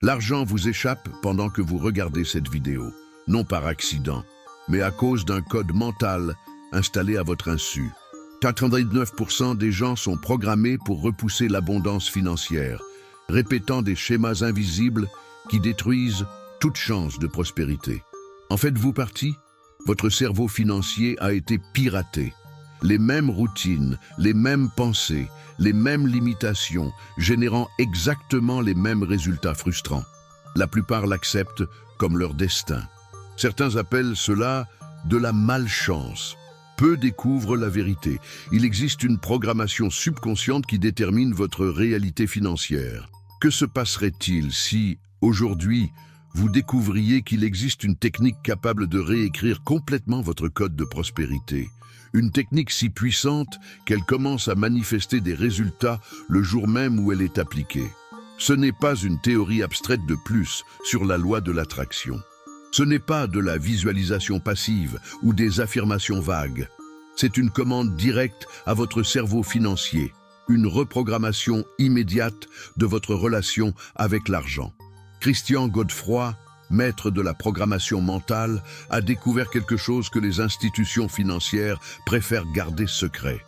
L'argent vous échappe pendant que vous regardez cette vidéo, non par accident, mais à cause d'un code mental installé à votre insu. 99% des gens sont programmés pour repousser l'abondance financière, répétant des schémas invisibles qui détruisent toute chance de prospérité. En faites-vous partie? Votre cerveau financier a été piraté. Les mêmes routines, les mêmes pensées, les mêmes limitations, générant exactement les mêmes résultats frustrants. La plupart l'acceptent comme leur destin. Certains appellent cela de la malchance. Peu découvrent la vérité. Il existe une programmation subconsciente qui détermine votre réalité financière. Que se passerait-il si, aujourd'hui, vous découvriez qu'il existe une technique capable de réécrire complètement votre code de prospérité? Une technique si puissante qu'elle commence à manifester des résultats le jour même où elle est appliquée. Ce n'est pas une théorie abstraite de plus sur la loi de l'attraction. Ce n'est pas de la visualisation passive ou des affirmations vagues. C'est une commande directe à votre cerveau financier, une reprogrammation immédiate de votre relation avec l'argent. Christian Godefroy, maître de la programmation mentale, a découvert quelque chose que les institutions financières préfèrent garder secret.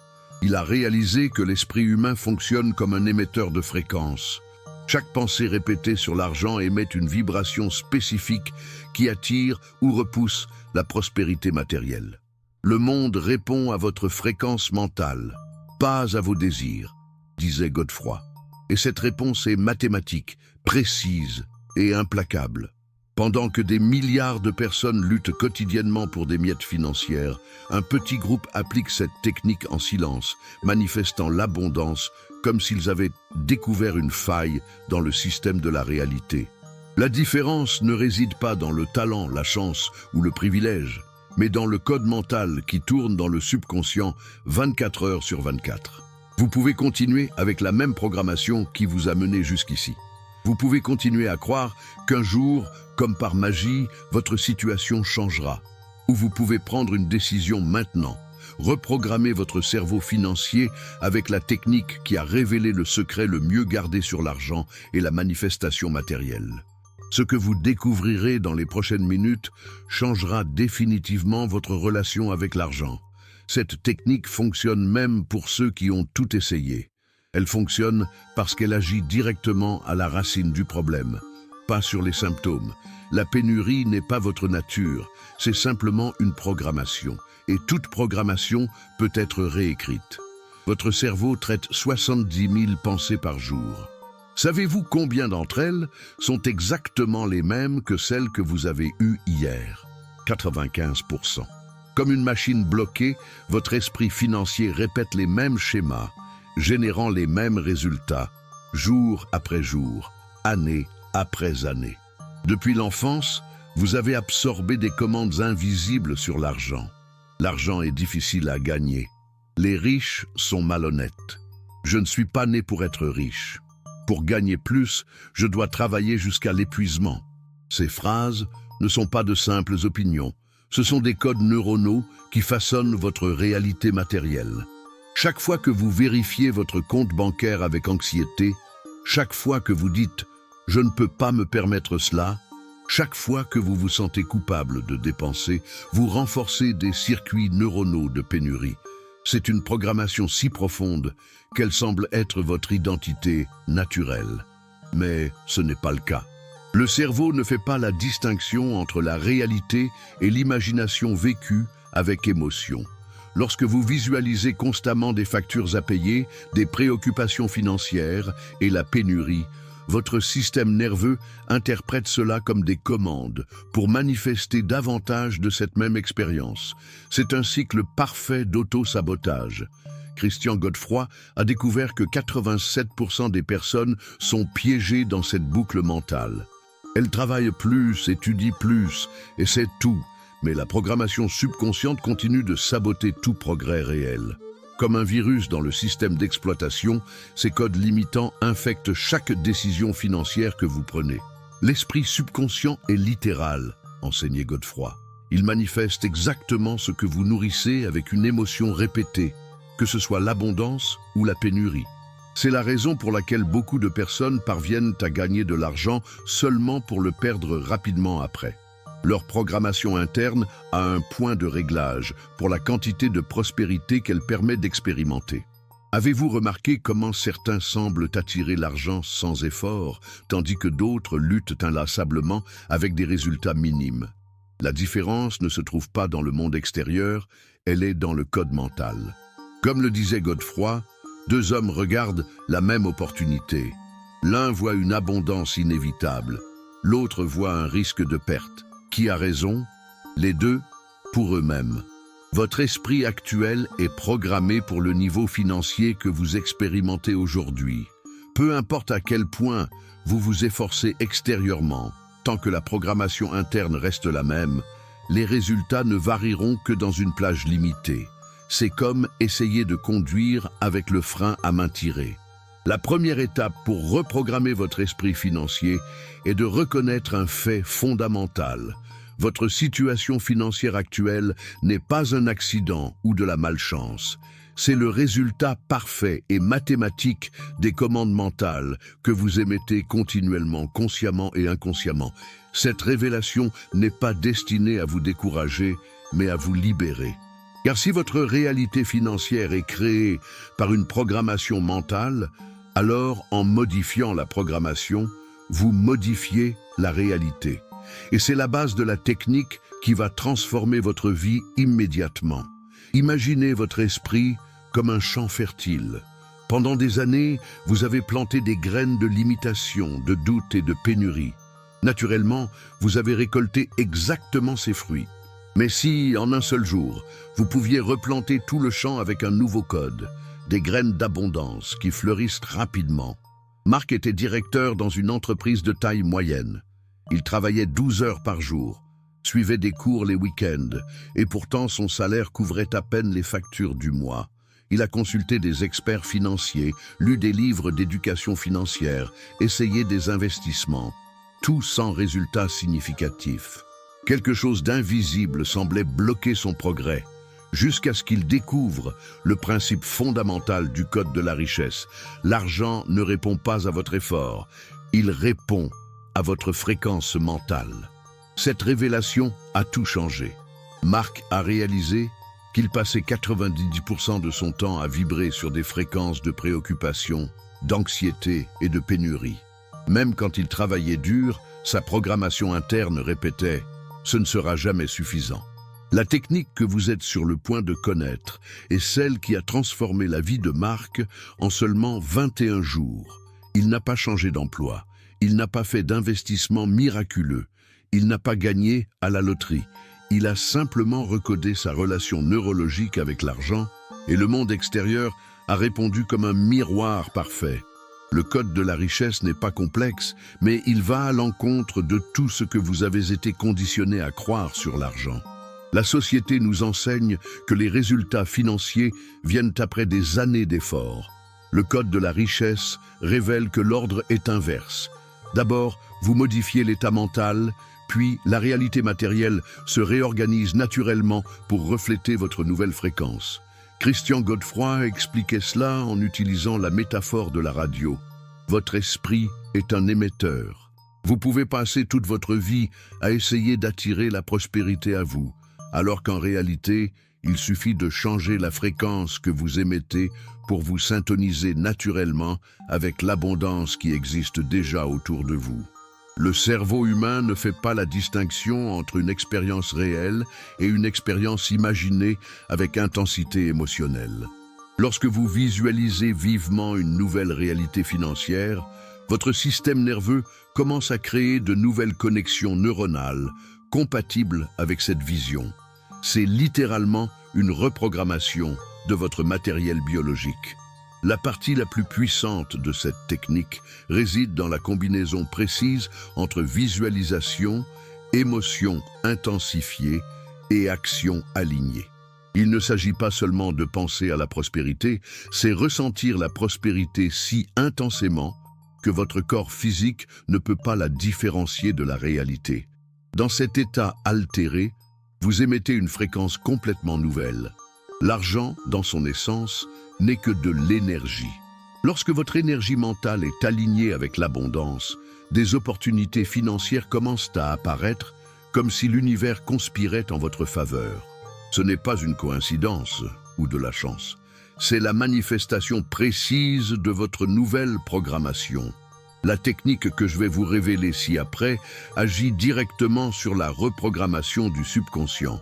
Il a réalisé que l'esprit humain fonctionne comme un émetteur de fréquences. Chaque pensée répétée sur l'argent émet une vibration spécifique qui attire ou repousse la prospérité matérielle. Le monde répond à votre fréquence mentale, pas à vos désirs, disait Godefroy. Et cette réponse est mathématique, précise et implacable. Pendant que des milliards de personnes luttent quotidiennement pour des miettes financières, un petit groupe applique cette technique en silence, manifestant l'abondance comme s'ils avaient découvert une faille dans le système de la réalité. La différence ne réside pas dans le talent, la chance ou le privilège, mais dans le code mental qui tourne dans le subconscient 24 heures sur 24. Vous pouvez continuer avec la même programmation qui vous a mené jusqu'ici. Vous pouvez continuer à croire qu'un jour, comme par magie, votre situation changera. Ou vous pouvez prendre une décision maintenant. Reprogrammer votre cerveau financier avec la technique qui a révélé le secret le mieux gardé sur l'argent et la manifestation matérielle. Ce que vous découvrirez dans les prochaines minutes changera définitivement votre relation avec l'argent. Cette technique fonctionne même pour ceux qui ont tout essayé. Elle fonctionne parce qu'elle agit directement à la racine du problème, pas sur les symptômes. La pénurie n'est pas votre nature, c'est simplement une programmation. Et toute programmation peut être réécrite. Votre cerveau traite 70 000 pensées par jour. Savez-vous combien d'entre elles sont exactement les mêmes que celles que vous avez eues hier? 95%. Comme une machine bloquée, votre esprit financier répète les mêmes schémas, générant les mêmes résultats, jour après jour, année après année. Depuis l'enfance, vous avez absorbé des commandes invisibles sur l'argent. L'argent est difficile à gagner. Les riches sont malhonnêtes. Je ne suis pas né pour être riche. Pour gagner plus, je dois travailler jusqu'à l'épuisement. Ces phrases ne sont pas de simples opinions. Ce sont des codes neuronaux qui façonnent votre réalité matérielle. Chaque fois que vous vérifiez votre compte bancaire avec anxiété, chaque fois que vous dites « je ne peux pas me permettre cela », chaque fois que vous vous sentez coupable de dépenser, vous renforcez des circuits neuronaux de pénurie. C'est une programmation si profonde qu'elle semble être votre identité naturelle. Mais ce n'est pas le cas. Le cerveau ne fait pas la distinction entre la réalité et l'imagination vécue avec émotion. Lorsque vous visualisez constamment des factures à payer, des préoccupations financières et la pénurie, votre système nerveux interprète cela comme des commandes pour manifester davantage de cette même expérience. C'est un cycle parfait d'auto-sabotage. Christian Godefroy a découvert que 87% des personnes sont piégées dans cette boucle mentale. Elles travaillent plus, étudient plus, et c'est tout. Mais la programmation subconsciente continue de saboter tout progrès réel. Comme un virus dans le système d'exploitation, ces codes limitants infectent chaque décision financière que vous prenez. L'esprit subconscient est littéral, enseignait Godefroy. Il manifeste exactement ce que vous nourrissez avec une émotion répétée, que ce soit l'abondance ou la pénurie. C'est la raison pour laquelle beaucoup de personnes parviennent à gagner de l'argent seulement pour le perdre rapidement après. Leur programmation interne a un point de réglage pour la quantité de prospérité qu'elle permet d'expérimenter. Avez-vous remarqué comment certains semblent attirer l'argent sans effort, tandis que d'autres luttent inlassablement avec des résultats minimes? La différence ne se trouve pas dans le monde extérieur, elle est dans le code mental. Comme le disait Godefroy, deux hommes regardent la même opportunité. L'un voit une abondance inévitable, l'autre voit un risque de perte. Qui a raison? Les deux, pour eux-mêmes. Votre esprit actuel est programmé pour le niveau financier que vous expérimentez aujourd'hui. Peu importe à quel point vous vous efforcez extérieurement, tant que la programmation interne reste la même, les résultats ne varieront que dans une plage limitée. C'est comme essayer de conduire avec le frein à main tirée. La première étape pour reprogrammer votre esprit financier est de reconnaître un fait fondamental. Votre situation financière actuelle n'est pas un accident ou de la malchance. C'est le résultat parfait et mathématique des commandes mentales que vous émettez continuellement, consciemment et inconsciemment. Cette révélation n'est pas destinée à vous décourager, mais à vous libérer. Car si votre réalité financière est créée par une programmation mentale, alors en modifiant la programmation, vous modifiez la réalité. Et c'est la base de la technique qui va transformer votre vie immédiatement. Imaginez votre esprit comme un champ fertile. Pendant des années, vous avez planté des graines de limitation, de doute et de pénurie. Naturellement, vous avez récolté exactement ces fruits. Mais si, en un seul jour, vous pouviez replanter tout le champ avec un nouveau code, des graines d'abondance qui fleurissent rapidement. Marc était directeur dans une entreprise de taille moyenne. Il travaillait 12 heures par jour, suivait des cours les week-ends, et pourtant son salaire couvrait à peine les factures du mois. Il a consulté des experts financiers, lu des livres d'éducation financière, essayé des investissements, tout sans résultat significatif. Quelque chose d'invisible semblait bloquer son progrès, jusqu'à ce qu'il découvre le principe fondamental du code de la richesse. L'argent ne répond pas à votre effort, il répond à votre fréquence mentale. Cette révélation a tout changé. Marc a réalisé qu'il passait 90% de son temps à vibrer sur des fréquences de préoccupation, d'anxiété et de pénurie. Même quand il travaillait dur, sa programmation interne répétait « ce ne sera jamais suffisant ». La technique que vous êtes sur le point de connaître est celle qui a transformé la vie de Marc en seulement 21 jours. Il n'a pas changé d'emploi, il n'a pas fait d'investissement miraculeux, il n'a pas gagné à la loterie. Il a simplement recodé sa relation neurologique avec l'argent et le monde extérieur a répondu comme un miroir parfait. Le code de la richesse n'est pas complexe, mais il va à l'encontre de tout ce que vous avez été conditionné à croire sur l'argent. La société nous enseigne que les résultats financiers viennent après des années d'efforts. Le code de la richesse révèle que l'ordre est inverse. D'abord, vous modifiez l'état mental, puis la réalité matérielle se réorganise naturellement pour refléter votre nouvelle fréquence. Christian Godefroy expliquait cela en utilisant la métaphore de la radio. Votre esprit est un émetteur. Vous pouvez passer toute votre vie à essayer d'attirer la prospérité à vous, alors qu'en réalité, il suffit de changer la fréquence que vous émettez pour vous syntoniser naturellement avec l'abondance qui existe déjà autour de vous. Le cerveau humain ne fait pas la distinction entre une expérience réelle et une expérience imaginée avec intensité émotionnelle. Lorsque vous visualisez vivement une nouvelle réalité financière, votre système nerveux commence à créer de nouvelles connexions neuronales compatibles avec cette vision. C'est littéralement une reprogrammation de votre matériel biologique. La partie la plus puissante de cette technique réside dans la combinaison précise entre visualisation, émotion intensifiée et action alignée. Il ne s'agit pas seulement de penser à la prospérité, c'est ressentir la prospérité si intensément que votre corps physique ne peut pas la différencier de la réalité. Dans cet état altéré, vous émettez une fréquence complètement nouvelle. L'argent, dans son essence, n'est que de l'énergie. Lorsque votre énergie mentale est alignée avec l'abondance, des opportunités financières commencent à apparaître comme si l'univers conspirait en votre faveur. Ce n'est pas une coïncidence ou de la chance. C'est la manifestation précise de votre nouvelle programmation. La technique que je vais vous révéler ci-après agit directement sur la reprogrammation du subconscient.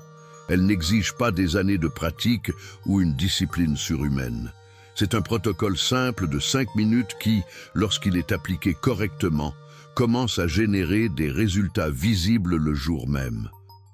Elle n'exige pas des années de pratique ou une discipline surhumaine. C'est un protocole simple de 5 minutes qui, lorsqu'il est appliqué correctement, commence à générer des résultats visibles le jour même.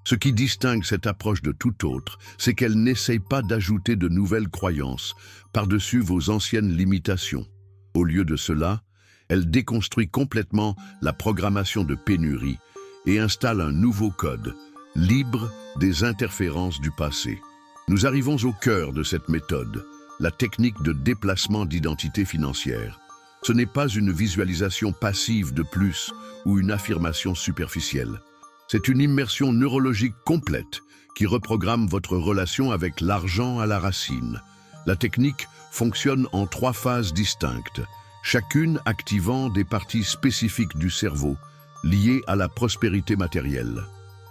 Ce qui distingue cette approche de toute autre, c'est qu'elle n'essaye pas d'ajouter de nouvelles croyances par-dessus vos anciennes limitations. Au lieu de cela, elle déconstruit complètement la programmation de pénurie et installe un nouveau code, libre des interférences du passé. Nous arrivons au cœur de cette méthode, la technique de déplacement d'identité financière. Ce n'est pas une visualisation passive de plus ou une affirmation superficielle. C'est une immersion neurologique complète qui reprogramme votre relation avec l'argent à la racine. La technique fonctionne en 3 phases distinctes, chacune activant des parties spécifiques du cerveau liées à la prospérité matérielle.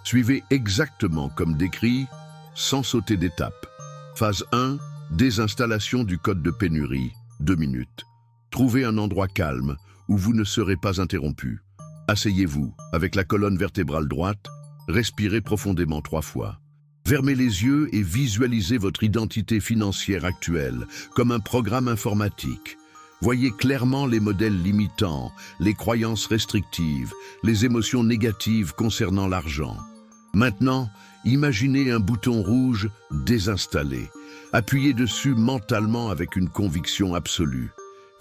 Suivez exactement comme décrit, sans sauter d'étape. Phase 1, désinstallation du code de pénurie, 2 minutes. Trouvez un endroit calme où vous ne serez pas interrompu. Asseyez-vous avec la colonne vertébrale droite, respirez profondément 3 fois. Fermez les yeux et visualisez votre identité financière actuelle comme un programme informatique. Voyez clairement les modèles limitants, les croyances restrictives, les émotions négatives concernant l'argent. Maintenant, imaginez un bouton rouge désinstallé. Appuyez dessus mentalement avec une conviction absolue.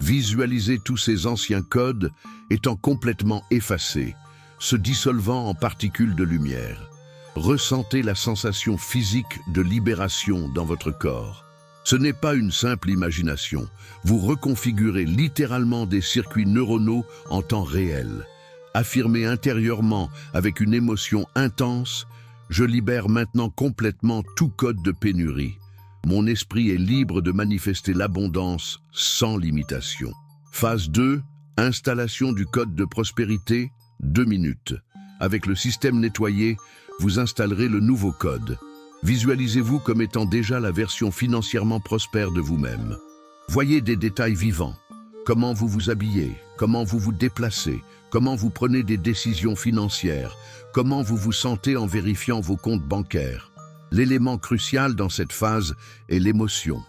Visualisez tous ces anciens codes étant complètement effacés, se dissolvant en particules de lumière. Ressentez la sensation physique de libération dans votre corps. Ce n'est pas une simple imagination. Vous reconfigurez littéralement des circuits neuronaux en temps réel. Affirmez intérieurement avec une émotion intense « Je libère maintenant complètement tout code de pénurie. Mon esprit est libre de manifester l'abondance sans limitation. » Phase 2, installation du code de prospérité, 2 minutes. Avec le système nettoyé, vous installerez le nouveau code. Visualisez-vous comme étant déjà la version financièrement prospère de vous-même. Voyez des détails vivants. Comment vous vous habillez, comment vous vous déplacez, comment vous prenez des décisions financières, comment vous vous sentez en vérifiant vos comptes bancaires. L'élément crucial dans cette phase est l'émotion.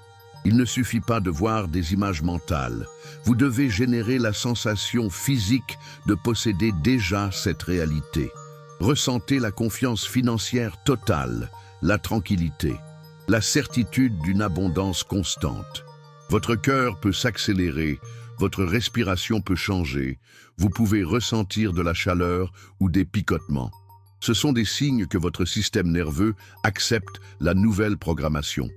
Il ne suffit pas de voir des images mentales. Vous devez générer la sensation physique de posséder déjà cette réalité. Ressentez la confiance financière totale, la tranquillité, la certitude d'une abondance constante. Votre cœur peut s'accélérer, votre respiration peut changer, vous pouvez ressentir de la chaleur ou des picotements. Ce sont des signes que votre système nerveux accepte la nouvelle programmation.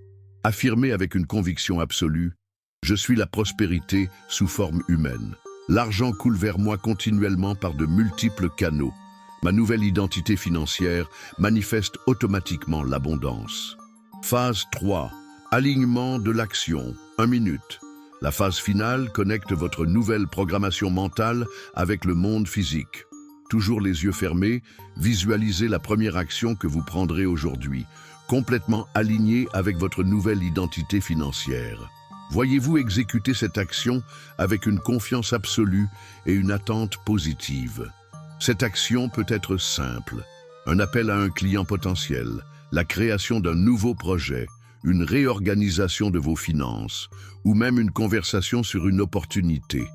Affirmez avec une conviction absolue « Je suis la prospérité sous forme humaine. L'argent coule vers moi continuellement par de multiples canaux. Ma nouvelle identité financière manifeste automatiquement l'abondance. » Phase 3. Alignement de l'action, 1 minute. La phase finale connecte votre nouvelle programmation mentale avec le monde physique. Toujours les yeux fermés, visualisez la première action que vous prendrez aujourd'hui, complètement alignée avec votre nouvelle identité financière. Voyez-vous exécuter cette action avec une confiance absolue et une attente positive. Cette action peut être simple, un appel à un client potentiel, la création d'un nouveau projet, une réorganisation de vos finances, ou même une conversation sur une opportunité.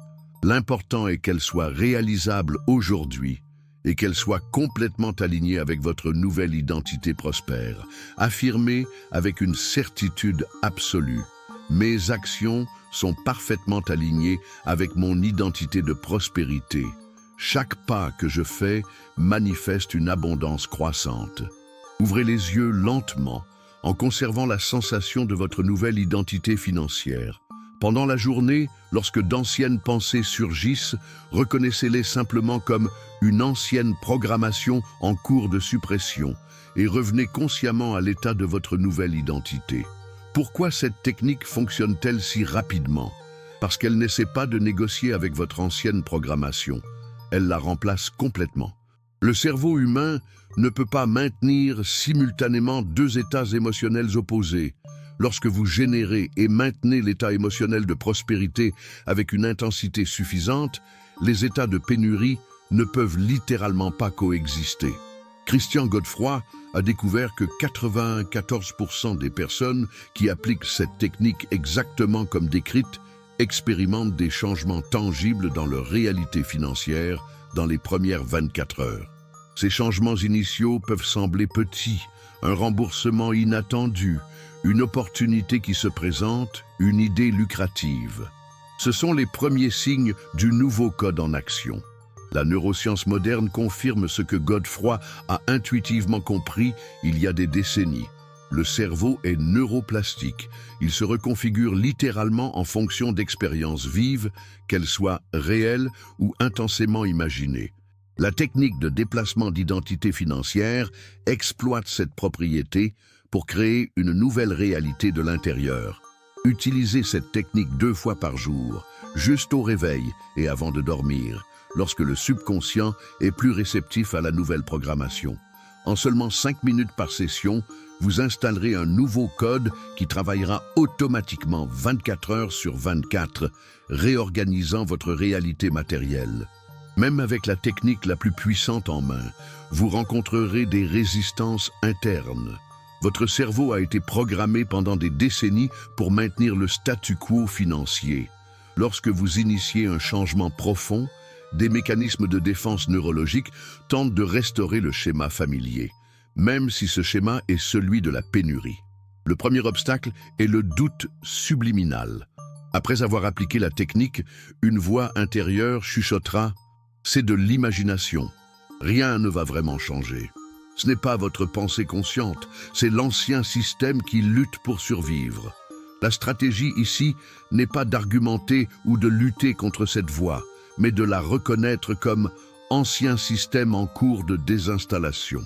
L'important est qu'elle soit réalisable aujourd'hui et qu'elle soit complètement alignée avec votre nouvelle identité prospère. Affirmez avec une certitude absolue. Mes actions sont parfaitement alignées avec mon identité de prospérité. Chaque pas que je fais manifeste une abondance croissante. Ouvrez les yeux lentement en conservant la sensation de votre nouvelle identité financière. Pendant la journée, lorsque d'anciennes pensées surgissent, reconnaissez-les simplement comme une ancienne programmation en cours de suppression et revenez consciemment à l'état de votre nouvelle identité. Pourquoi cette technique fonctionne-t-elle si rapidement? parce qu'elle n'essaie pas de négocier avec votre ancienne programmation. Elle la remplace complètement. Le cerveau humain ne peut pas maintenir simultanément deux états émotionnels opposés. Lorsque vous générez et maintenez l'état émotionnel de prospérité avec une intensité suffisante, les états de pénurie ne peuvent littéralement pas coexister. Christian Godefroy a découvert que 94% des personnes qui appliquent cette technique exactement comme décrite expérimentent des changements tangibles dans leur réalité financière dans les premières 24 heures. Ces changements initiaux peuvent sembler petits, un remboursement inattendu, une opportunité qui se présente, une idée lucrative. Ce sont les premiers signes du nouveau code en action. La neuroscience moderne confirme ce que Godefroy a intuitivement compris il y a des décennies. Le cerveau est neuroplastique. Il se reconfigure littéralement en fonction d'expériences vives, qu'elles soient réelles ou intensément imaginées. La technique de déplacement d'identité financière exploite cette propriété pour créer une nouvelle réalité de l'intérieur. Utilisez cette technique 2 fois par jour, juste au réveil et avant de dormir, lorsque le subconscient est plus réceptif à la nouvelle programmation. En seulement 5 minutes par session, vous installerez un nouveau code qui travaillera automatiquement 24 heures sur 24, réorganisant votre réalité matérielle. Même avec la technique la plus puissante en main, vous rencontrerez des résistances internes. Votre cerveau a été programmé pendant des décennies pour maintenir le statu quo financier. Lorsque vous initiez un changement profond, des mécanismes de défense neurologique tentent de restaurer le schéma familier, même si ce schéma est celui de la pénurie. Le premier obstacle est le doute subliminal. Après avoir appliqué la technique, une voix intérieure chuchotera « C'est de l'imagination. Rien ne va vraiment changer. » Ce n'est pas votre pensée consciente, c'est l'ancien système qui lutte pour survivre. La stratégie ici n'est pas d'argumenter ou de lutter contre cette voix, mais de la reconnaître comme ancien système en cours de désinstallation.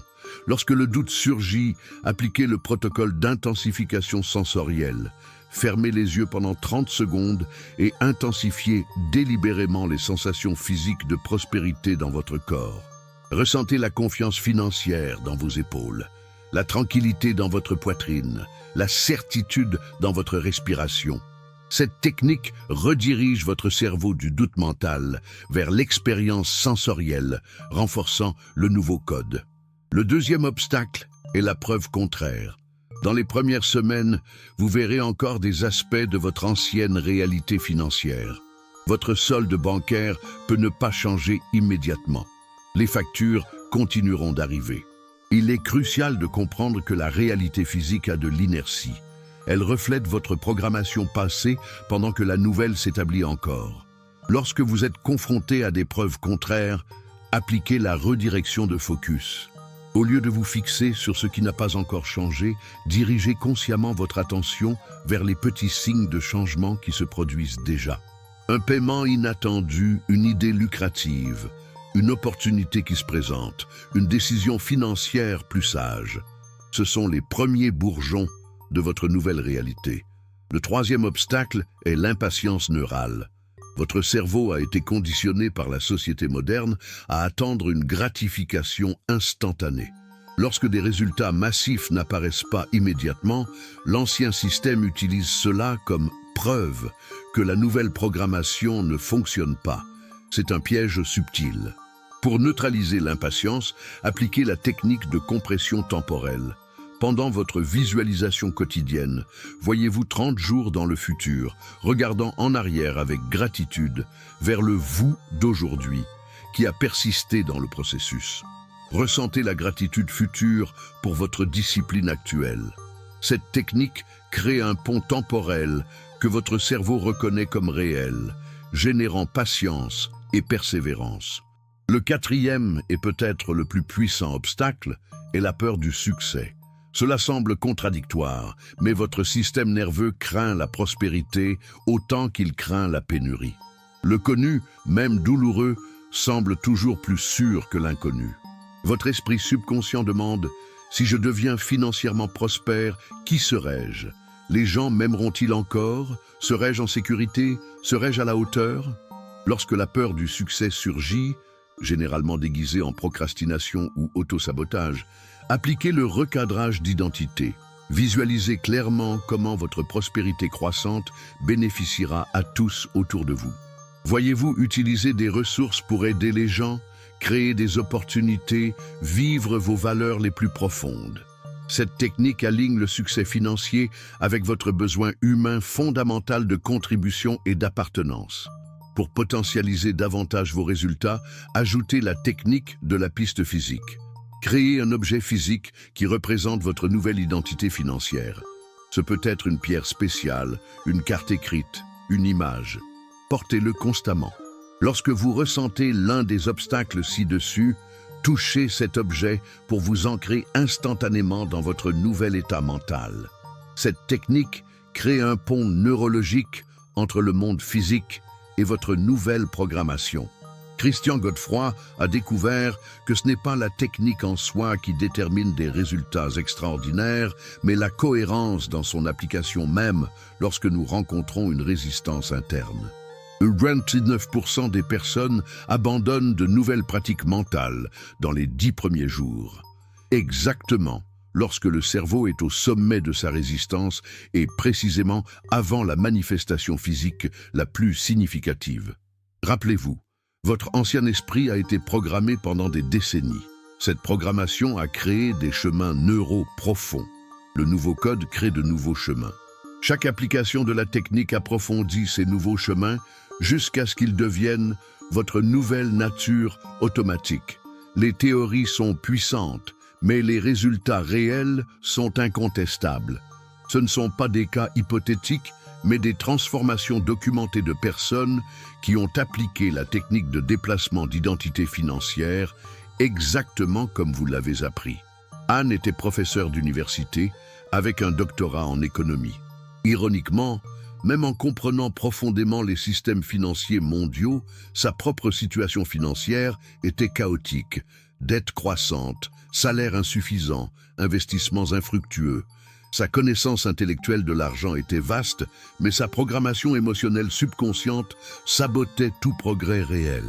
Lorsque le doute surgit, appliquez le protocole d'intensification sensorielle. Fermez les yeux pendant 30 secondes et intensifiez délibérément les sensations physiques de prospérité dans votre corps. Ressentez la confiance financière dans vos épaules, la tranquillité dans votre poitrine, la certitude dans votre respiration. Cette technique redirige votre cerveau du doute mental vers l'expérience sensorielle, renforçant le nouveau code. Le deuxième obstacle est la preuve contraire. Dans les premières semaines, vous verrez encore des aspects de votre ancienne réalité financière. Votre solde bancaire peut ne pas changer immédiatement. Les factures continueront d'arriver. Il est crucial de comprendre que la réalité physique a de l'inertie. Elle reflète votre programmation passée pendant que la nouvelle s'établit encore. Lorsque vous êtes confronté à des preuves contraires, appliquez la redirection de focus. Au lieu de vous fixer sur ce qui n'a pas encore changé, dirigez consciemment votre attention vers les petits signes de changement qui se produisent déjà. Un paiement inattendu, une idée lucrative, une opportunité qui se présente, une décision financière plus sage. Ce sont les premiers bourgeons de votre nouvelle réalité. Le troisième obstacle est l'impatience neurale. Votre cerveau a été conditionné par la société moderne à attendre une gratification instantanée. Lorsque des résultats massifs n'apparaissent pas immédiatement, l'ancien système utilise cela comme preuve que la nouvelle programmation ne fonctionne pas. C'est un piège subtil. Pour neutraliser l'impatience, appliquez la technique de compression temporelle. Pendant votre visualisation quotidienne, voyez-vous 30 jours dans le futur, regardant en arrière avec gratitude vers le vous d'aujourd'hui qui a persisté dans le processus. Ressentez la gratitude future pour votre discipline actuelle. Cette technique crée un pont temporel que votre cerveau reconnaît comme réel, générant patience et persévérance. Le quatrième et peut-être le plus puissant obstacle est la peur du succès. Cela semble contradictoire, mais votre système nerveux craint la prospérité autant qu'il craint la pénurie. Le connu, même douloureux, semble toujours plus sûr que l'inconnu. Votre esprit subconscient demande « Si je deviens financièrement prospère, qui serai-je » Les gens m'aimeront-ils encore? Serai-je en sécurité? Serai-je à la hauteur? Lorsque la peur du succès surgit, généralement déguisée en procrastination ou autosabotage, appliquez le recadrage d'identité. Visualisez clairement comment votre prospérité croissante bénéficiera à tous autour de vous. Voyez-vous utiliser des ressources pour aider les gens, créer des opportunités, vivre vos valeurs les plus profondes. Cette technique aligne le succès financier avec votre besoin humain fondamental de contribution et d'appartenance. Pour potentialiser davantage vos résultats, ajoutez la technique de la piste physique. Créez un objet physique qui représente votre nouvelle identité financière. Ce peut être une pierre spéciale, une carte écrite, une image. Portez-le constamment. Lorsque vous ressentez l'un des obstacles ci-dessus, touchez cet objet pour vous ancrer instantanément dans votre nouvel état mental. Cette technique crée un pont neurologique entre le monde physique et votre nouvelle programmation. Christian Godefroy a découvert que ce n'est pas la technique en soi qui détermine des résultats extraordinaires, mais la cohérence dans son application même lorsque nous rencontrons une résistance interne. 29% des personnes abandonnent de nouvelles pratiques mentales dans les 10 premiers jours. Exactement lorsque le cerveau est au sommet de sa résistance et précisément avant la manifestation physique la plus significative. Rappelez-vous, votre ancien esprit a été programmé pendant des décennies. Cette programmation a créé des chemins neuraux profonds. Le nouveau code crée de nouveaux chemins. Chaque application de la technique approfondit ces nouveaux chemins jusqu'à ce qu'ils deviennent votre nouvelle nature automatique. Les théories sont puissantes, mais les résultats réels sont incontestables. Ce ne sont pas des cas hypothétiques, mais des transformations documentées de personnes qui ont appliqué la technique de déplacement d'identité financière exactement comme vous l'avez appris. Anne était professeure d'université avec un doctorat en économie. Ironiquement, même en comprenant profondément les systèmes financiers mondiaux, sa propre situation financière était chaotique. Dettes croissantes, salaires insuffisants, investissements infructueux. Sa connaissance intellectuelle de l'argent était vaste, mais sa programmation émotionnelle subconsciente sabotait tout progrès réel.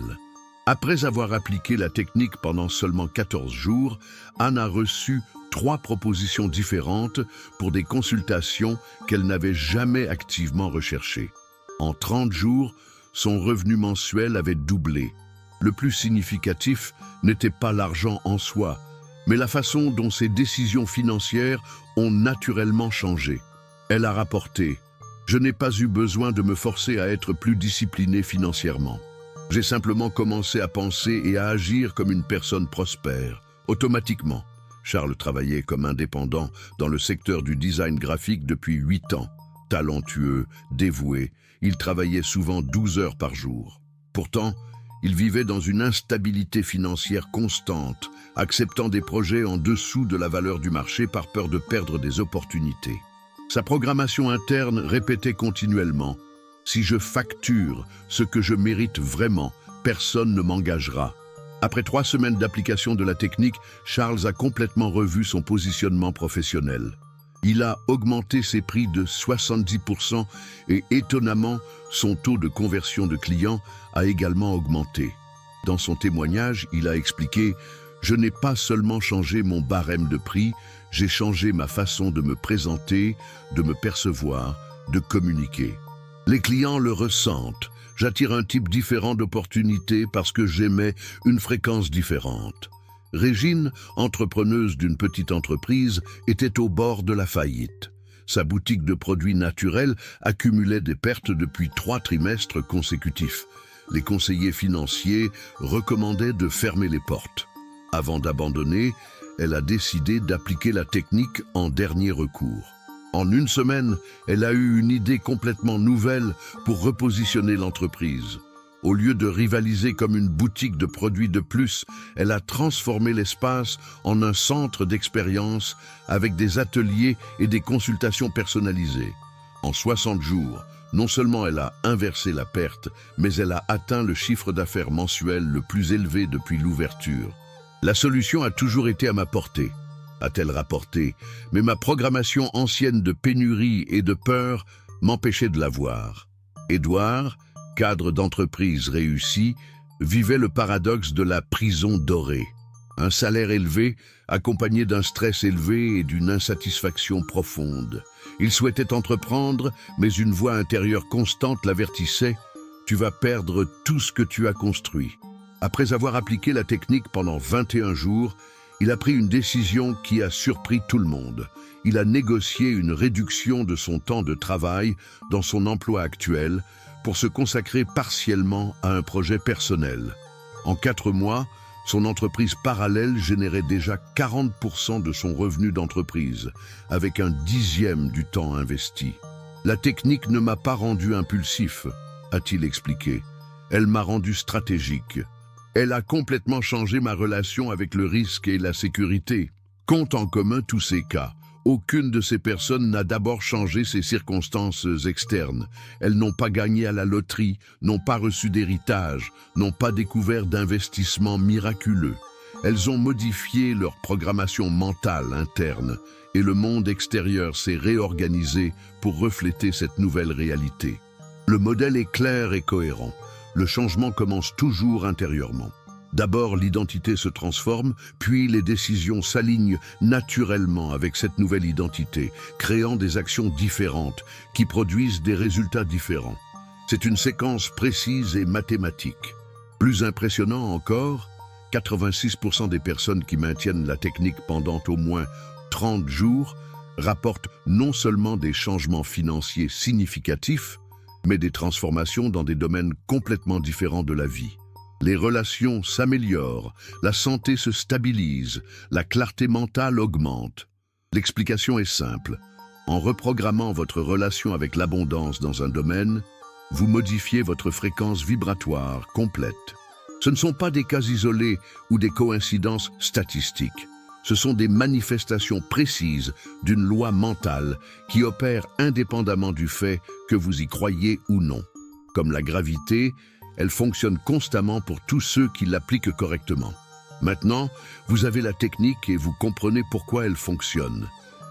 Après avoir appliqué la technique pendant seulement 14 jours, Anne a reçu 3 propositions différentes pour des consultations qu'elle n'avait jamais activement recherchées. En 30 jours, son revenu mensuel avait doublé. Le plus significatif n'était pas l'argent en soi, mais la façon dont ses décisions financières ont naturellement changé. Elle a rapporté « Je n'ai pas eu besoin de me forcer à être plus discipliné financièrement. J'ai simplement commencé à penser et à agir comme une personne prospère, automatiquement. » Charles travaillait comme indépendant dans le secteur du design graphique depuis 8 ans. Talentueux, dévoué, il travaillait souvent 12 heures par jour. Pourtant, il vivait dans une instabilité financière constante, acceptant des projets en dessous de la valeur du marché par peur de perdre des opportunités. Sa programmation interne répétait continuellement « Si je facture ce que je mérite vraiment, personne ne m'engagera ». Après 3 semaines d'application de la technique, Charles a complètement revu son positionnement professionnel. Il a augmenté ses prix de 70% et étonnamment, son taux de conversion de clients a également augmenté. Dans son témoignage, il a expliqué « Je n'ai pas seulement changé mon barème de prix, j'ai changé ma façon de me présenter, de me percevoir, de communiquer. Les clients le ressentent. J'attire un type différent d'opportunités parce que j'émets une fréquence différente. » Régine, entrepreneuse d'une petite entreprise, était au bord de la faillite. Sa boutique de produits naturels accumulait des pertes depuis 3 trimestres consécutifs. Les conseillers financiers recommandaient de fermer les portes. Avant d'abandonner, elle a décidé d'appliquer la technique en dernier recours. En 1 semaine, elle a eu une idée complètement nouvelle pour repositionner l'entreprise. Au lieu de rivaliser comme une boutique de produits de plus, elle a transformé l'espace en un centre d'expérience avec des ateliers et des consultations personnalisées. En 60 jours, non seulement elle a inversé la perte, mais elle a atteint le chiffre d'affaires mensuel le plus élevé depuis l'ouverture. La solution a toujours été à ma portée. a-t-elle rapporté, mais ma programmation ancienne de pénurie et de peur m'empêchait de la voir. Édouard, cadre d'entreprise réussi, vivait le paradoxe de la prison dorée. Un salaire élevé, accompagné d'un stress élevé et d'une insatisfaction profonde. Il souhaitait entreprendre, mais une voix intérieure constante l'avertissait « Tu vas perdre tout ce que tu as construit ». Après avoir appliqué la technique pendant 21 jours, il a pris une décision qui a surpris tout le monde. Il a négocié une réduction de son temps de travail dans son emploi actuel pour se consacrer partiellement à un projet personnel. En 4 mois, son entreprise parallèle générait déjà 40% de son revenu d'entreprise, avec un 10e du temps investi. La technique ne m'a pas rendu impulsif, a-t-il expliqué. Elle m'a rendu stratégique. Elle a complètement changé ma relation avec le risque et la sécurité. Compte en commun tous ces cas. Aucune de ces personnes n'a d'abord changé ses circonstances externes. Elles n'ont pas gagné à la loterie, n'ont pas reçu d'héritage, n'ont pas découvert d'investissements miraculeux. Elles ont modifié leur programmation mentale interne et le monde extérieur s'est réorganisé pour refléter cette nouvelle réalité. Le modèle est clair et cohérent. Le changement commence toujours intérieurement. D'abord, l'identité se transforme, puis les décisions s'alignent naturellement avec cette nouvelle identité, créant des actions différentes qui produisent des résultats différents. C'est une séquence précise et mathématique. Plus impressionnant encore, 86% des personnes qui maintiennent la technique pendant au moins 30 jours rapportent non seulement des changements financiers significatifs, mais des transformations dans des domaines complètement différents de la vie. Les relations s'améliorent, la santé se stabilise, la clarté mentale augmente. L'explication est simple. En reprogrammant votre relation avec l'abondance dans un domaine, vous modifiez votre fréquence vibratoire complète. Ce ne sont pas des cas isolés ou des coïncidences statistiques. Ce sont des manifestations précises d'une loi mentale qui opère indépendamment du fait que vous y croyez ou non. Comme la gravité, elle fonctionne constamment pour tous ceux qui l'appliquent correctement. Maintenant, vous avez la technique et vous comprenez pourquoi elle fonctionne.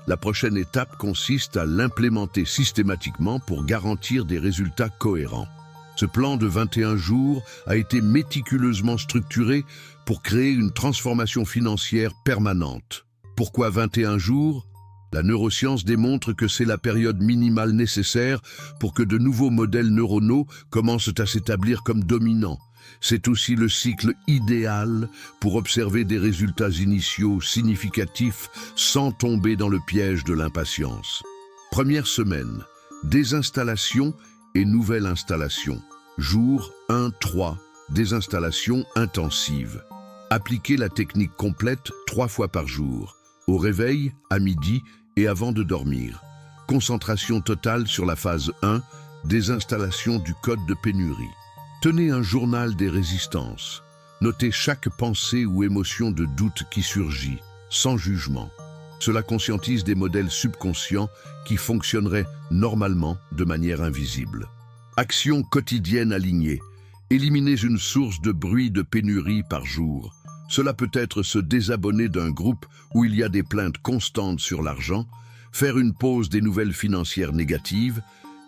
La prochaine étape consiste à l'implémenter systématiquement pour garantir des résultats cohérents. Ce plan de 21 jours a été méticuleusement structuré pour créer une transformation financière permanente. Pourquoi 21 jours ? La neuroscience démontre que c'est la période minimale nécessaire pour que de nouveaux modèles neuronaux commencent à s'établir comme dominants. C'est aussi le cycle idéal pour observer des résultats initiaux significatifs sans tomber dans le piège de l'impatience. Première semaine, désinstallation et nouvelle installation. Jour 1-3, désinstallation intensive. Appliquez la technique complète 3 fois par jour. Au réveil, à midi et avant de dormir. Concentration totale sur la phase 1, désinstallation du code de pénurie. Tenez un journal des résistances. Notez chaque pensée ou émotion de doute qui surgit, sans jugement. Cela conscientise des modèles subconscients qui fonctionneraient normalement de manière invisible. Action quotidienne alignée. Éliminez une source de bruit de pénurie par jour. Cela peut être se désabonner d'un groupe où il y a des plaintes constantes sur l'argent, faire une pause des nouvelles financières négatives,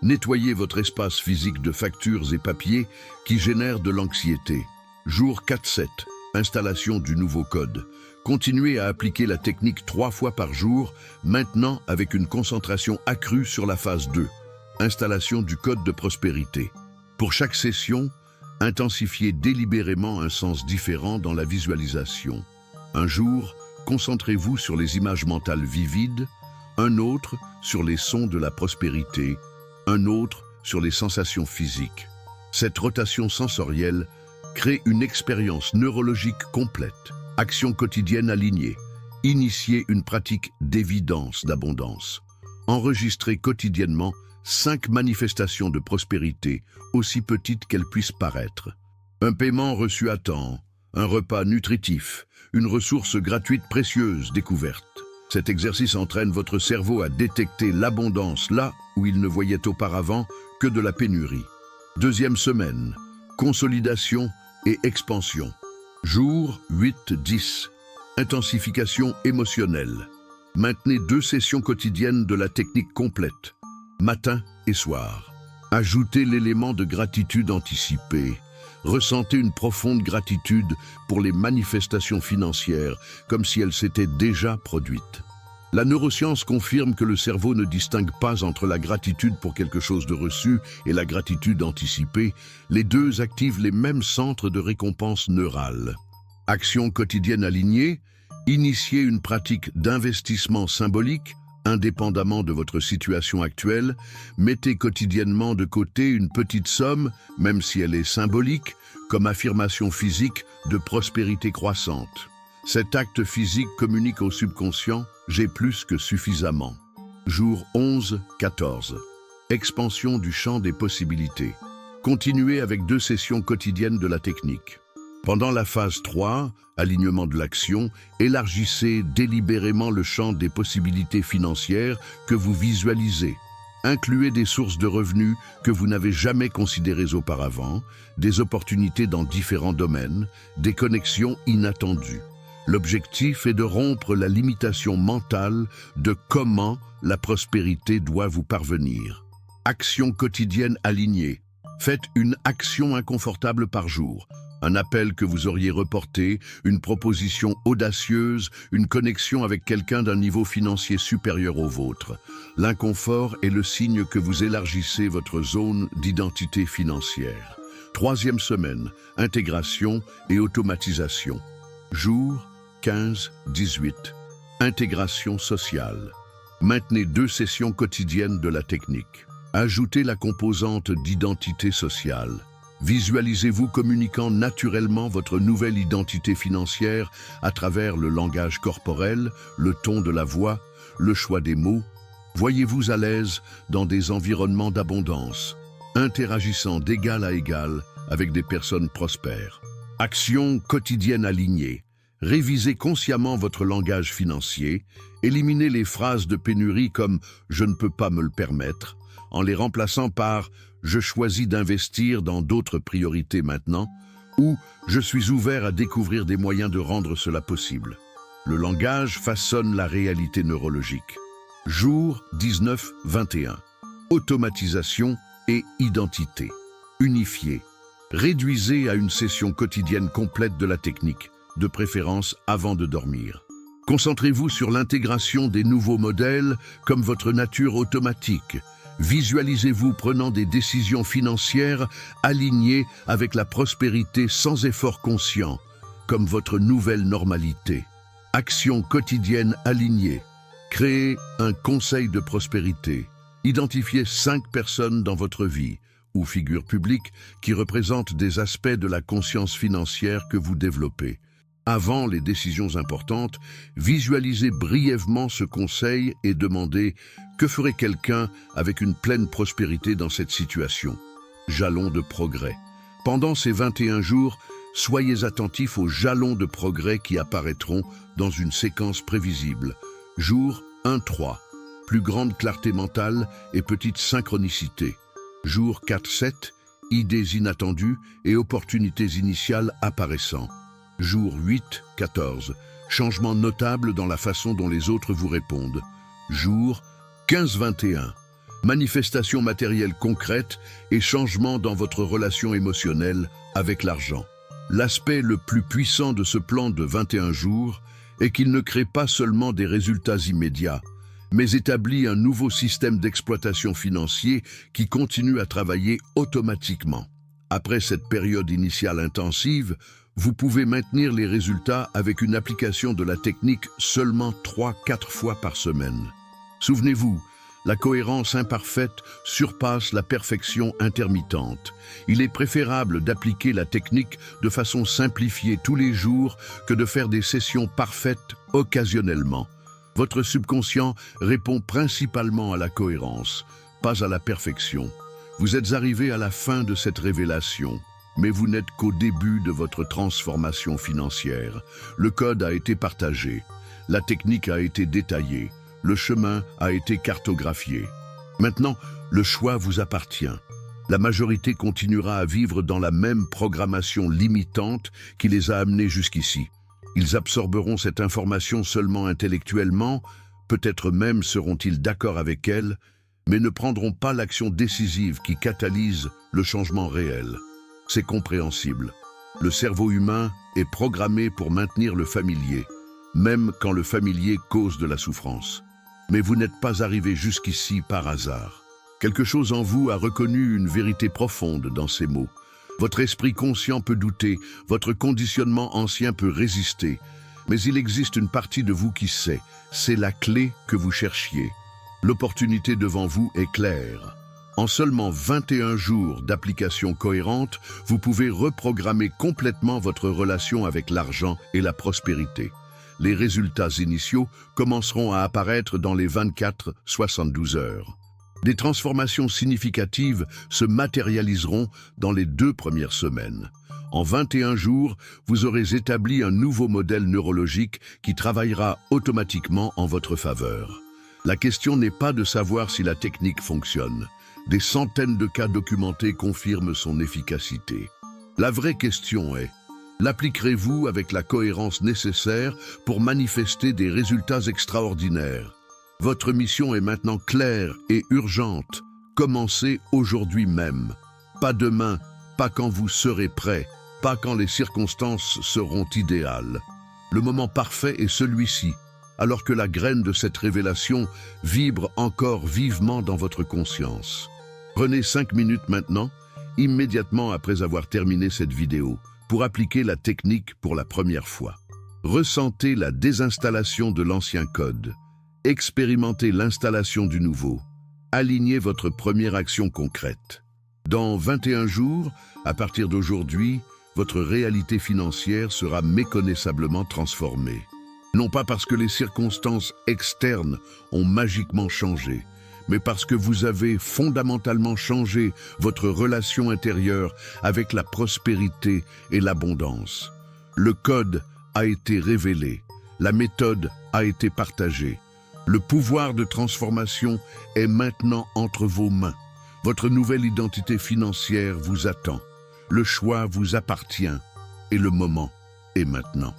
nettoyer votre espace physique de factures et papiers qui génèrent de l'anxiété. Jour 4-7, installation du nouveau code. Continuez à appliquer la technique 3 fois par jour, maintenant avec une concentration accrue sur la phase 2, installation du code de prospérité. Pour chaque session, intensifiez délibérément un sens différent dans la visualisation. Un jour, concentrez-vous sur les images mentales vivides, un autre sur les sons de la prospérité, un autre sur les sensations physiques. Cette rotation sensorielle crée une expérience neurologique complète. Action quotidienne alignée. Initiez une pratique d'évidence d'abondance. Enregistrez quotidiennement 5 manifestations de prospérité, aussi petites qu'elles puissent paraître. Un paiement reçu à temps, un repas nutritif, une ressource gratuite précieuse découverte. Cet exercice entraîne votre cerveau à détecter l'abondance là où il ne voyait auparavant que de la pénurie. Deuxième semaine, consolidation et expansion. Jour 8-10. Intensification émotionnelle. Maintenez 2 sessions quotidiennes de la technique complète, matin et soir. Ajoutez l'élément de gratitude anticipée. Ressentez une profonde gratitude pour les manifestations financières, comme si elles s'étaient déjà produites. La neuroscience confirme que le cerveau ne distingue pas entre la gratitude pour quelque chose de reçu et la gratitude anticipée. Les deux activent les mêmes centres de récompense neurale. Action quotidienne alignée, initiez une pratique d'investissement symbolique, indépendamment de votre situation actuelle. Mettez quotidiennement de côté une petite somme, même si elle est symbolique, comme affirmation physique de prospérité croissante. Cet acte physique communique au subconscient « j'ai plus que suffisamment ». Jour 11-14. Expansion du champ des possibilités. Continuez avec 2 sessions quotidiennes de la technique. Pendant la phase 3, alignement de l'action, élargissez délibérément le champ des possibilités financières que vous visualisez. Incluez des sources de revenus que vous n'avez jamais considérées auparavant, des opportunités dans différents domaines, des connexions inattendues. L'objectif est de rompre la limitation mentale de comment la prospérité doit vous parvenir. Action quotidienne alignée. Faites une action inconfortable par jour. Un appel que vous auriez reporté, une proposition audacieuse, une connexion avec quelqu'un d'un niveau financier supérieur au vôtre. L'inconfort est le signe que vous élargissez votre zone d'identité financière. 3e semaine, intégration et automatisation. Jour 15-18. Intégration sociale. Maintenez 2 sessions quotidiennes de la technique. Ajoutez la composante d'identité sociale. Visualisez-vous communiquant naturellement votre nouvelle identité financière à travers le langage corporel, le ton de la voix, le choix des mots. Voyez-vous à l'aise dans des environnements d'abondance, interagissant d'égal à égal avec des personnes prospères. Action quotidienne alignée. Révisez consciemment votre langage financier, éliminez les phrases de pénurie comme « je ne peux pas me le permettre » en les remplaçant par « je choisis d'investir dans d'autres priorités maintenant » ou « je suis ouvert à découvrir des moyens de rendre cela possible ». Le langage façonne la réalité neurologique. Jour 19-21. Automatisation et identité. Unifiez. Réduisez à une session quotidienne complète de la technique, de préférence avant de dormir. Concentrez-vous sur l'intégration des nouveaux modèles comme votre nature automatique. Visualisez-vous prenant des décisions financières alignées avec la prospérité sans effort conscient, comme votre nouvelle normalité. Action quotidienne alignée. Créez un conseil de prospérité. Identifiez 5 personnes dans votre vie ou figures publiques qui représentent des aspects de la conscience financière que vous développez. Avant les décisions importantes, visualisez brièvement ce conseil et demandez « Que ferait quelqu'un avec une pleine prospérité dans cette situation ?» Jalons de progrès. Pendant ces 21 jours, soyez attentifs aux jalons de progrès qui apparaîtront dans une séquence prévisible. Jour 1-3. Plus grande clarté mentale et petite synchronicité. Jour 4-7. Idées inattendues et opportunités initiales apparaissant. Jour 8-14. Changement notable dans la façon dont les autres vous répondent. Jour 15-21. Manifestation matérielle concrète et changement dans votre relation émotionnelle avec l'argent. L'aspect le plus puissant de ce plan de 21 jours est qu'il ne crée pas seulement des résultats immédiats, mais établit un nouveau système d'exploitation financier qui continue à travailler automatiquement. Après cette période initiale intensive, vous pouvez maintenir les résultats avec une application de la technique seulement 3-4 fois par semaine. Souvenez-vous, la cohérence imparfaite surpasse la perfection intermittente. Il est préférable d'appliquer la technique de façon simplifiée tous les jours que de faire des sessions parfaites occasionnellement. Votre subconscient répond principalement à la cohérence, pas à la perfection. Vous êtes arrivé à la fin de cette révélation. Mais vous n'êtes qu'au début de votre transformation financière. Le code a été partagé, la technique a été détaillée, le chemin a été cartographié. Maintenant, le choix vous appartient. La majorité continuera à vivre dans la même programmation limitante qui les a amenés jusqu'ici. Ils absorberont cette information seulement intellectuellement, peut-être même seront-ils d'accord avec elle, mais ne prendront pas l'action décisive qui catalyse le changement réel. C'est compréhensible. Le cerveau humain est programmé pour maintenir le familier, même quand le familier cause de la souffrance. Mais vous n'êtes pas arrivé jusqu'ici par hasard. Quelque chose en vous a reconnu une vérité profonde dans ces mots. Votre esprit conscient peut douter, votre conditionnement ancien peut résister, mais il existe une partie de vous qui sait, c'est la clé que vous cherchiez. L'opportunité devant vous est claire. En seulement 21 jours d'application cohérente, vous pouvez reprogrammer complètement votre relation avec l'argent et la prospérité. Les résultats initiaux commenceront à apparaître dans les 24-72 heures. Des transformations significatives se matérialiseront dans les 2 premières semaines. En 21 jours, vous aurez établi un nouveau modèle neurologique qui travaillera automatiquement en votre faveur. La question n'est pas de savoir si la technique fonctionne. Des centaines de cas documentés confirment son efficacité. La vraie question est: l'appliquerez-vous avec la cohérence nécessaire pour manifester des résultats extraordinaires? Votre mission est maintenant claire et urgente. Commencez aujourd'hui même. Pas demain, pas quand vous serez prêt, pas quand les circonstances seront idéales. Le moment parfait est celui-ci, alors que la graine de cette révélation vibre encore vivement dans votre conscience. Prenez 5 minutes maintenant, immédiatement après avoir terminé cette vidéo, pour appliquer la technique pour la première fois. Ressentez la désinstallation de l'ancien code. Expérimentez l'installation du nouveau. Alignez votre première action concrète. Dans 21 jours, à partir d'aujourd'hui, votre réalité financière sera méconnaissablement transformée. Non pas parce que les circonstances externes ont magiquement changé, mais parce que vous avez fondamentalement changé votre relation intérieure avec la prospérité et l'abondance. Le code a été révélé, la méthode a été partagée. Le pouvoir de transformation est maintenant entre vos mains. Votre nouvelle identité financière vous attend. Le choix vous appartient et le moment est maintenant.